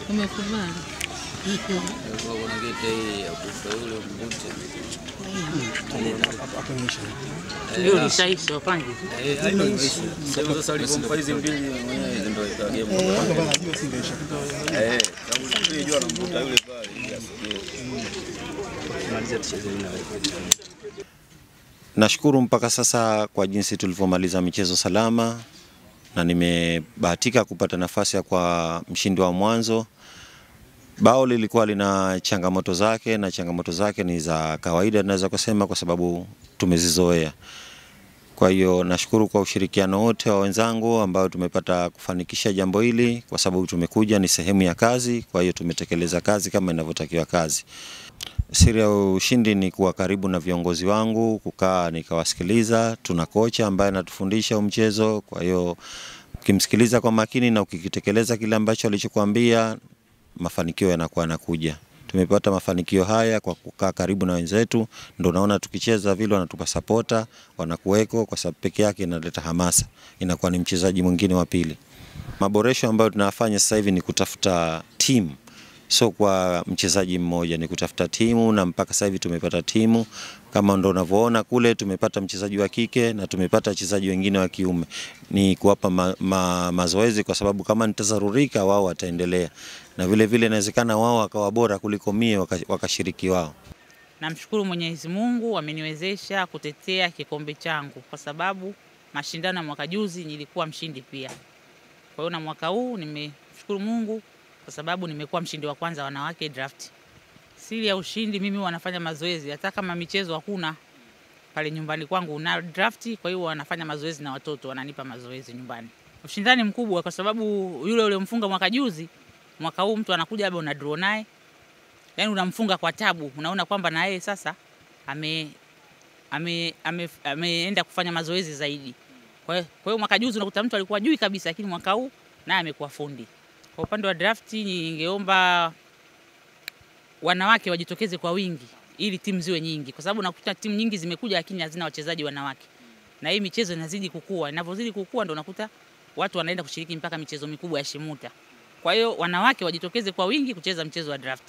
Umekubali. Kwa kuna gete hii ya kufa yule mbute. Ndio lishaisha wapange. Haina ishi. Sema sasa alipompa hizi mbili mwenyewe ndio ikawa game. Bana najua singesha. Sababu unajua anamvuta yule pale ili asije. Maliza tucheze na wewe. Nashukuru mpaka sasa kwa jinsi tulivyomaliza michezo salama, na nimebahatika kupata nafasi ya kwa mshindi wa mwanzo. Bao lilikuwa lina changamoto zake, na changamoto zake ni za kawaida naweza kusema, kwa sababu tumezizoea. Kwa hiyo nashukuru kwa ushirikiano wote wa wenzangu ambao tumepata kufanikisha jambo hili, kwa sababu tumekuja ni sehemu ya kazi, kwa hiyo tumetekeleza kazi kama inavyotakiwa kazi. Siri ya ushindi ni kuwa karibu na viongozi wangu, kukaa nikawasikiliza. Tuna kocha ambaye anatufundisha mchezo, kwa hiyo ukimsikiliza kwa makini na ukikitekeleza kile ambacho alichokuambia, mafanikio yanakuwa yanakuja. Tumepata mafanikio haya kwa kukaa karibu na wenzetu, ndio naona tukicheza vile wanatupa supporta, wanakuweko, kwa sababu peke yake inaleta hamasa, inakuwa ni mchezaji mwingine wa pili. Maboresho ambayo tunafanya sasa hivi ni kutafuta timu. So kwa mchezaji mmoja ni kutafuta timu, na mpaka sasa hivi tumepata timu. Kama ndio unavyoona kule, tumepata mchezaji wa kike na tumepata wachezaji wengine wa kiume. Ni kuwapa mazoezi, kwa sababu kama nitazarurika wao wataendelea, na vile vile inawezekana wao wakawa bora kuliko mie wakashiriki wao. Namshukuru Mwenyezi Mungu ameniwezesha kutetea kikombe changu, kwa sababu mashindano ya mwaka juzi nilikuwa mshindi pia. Kwa hiyo na mwaka huu nimeshukuru Mungu kwa sababu nimekuwa mshindi wa kwanza wanawake draft. Siri ya ushindi, mimi wanafanya mazoezi hata kama michezo hakuna pale nyumbani kwangu na draft, kwa hiyo wanafanya mazoezi na watoto wananipa mazoezi nyumbani. Ushindani mkubwa kwa sababu yule mfunga mwaka juzi, mwaka huu mtu anakuja labda una draw naye. Yaani unamfunga kwa tabu, unaona kwamba na yeye sasa ameenda kufanya mazoezi zaidi. Kwa hiyo mwaka juzi unakuta mtu alikuwa juu kabisa, lakini mwaka huu naye amekuwa fundi. Kwa upande wa draft ningeomba wanawake wajitokeze kwa wingi ili timu ziwe nyingi, kwa sababu nakuta timu nyingi zimekuja lakini hazina wachezaji wanawake. Na hii michezo inazidi kukua, inavyozidi kukua ndio unakuta watu wanaenda kushiriki mpaka michezo mikubwa ya Shimuta. Kwa hiyo wanawake wajitokeze kwa wingi kucheza mchezo wa draft.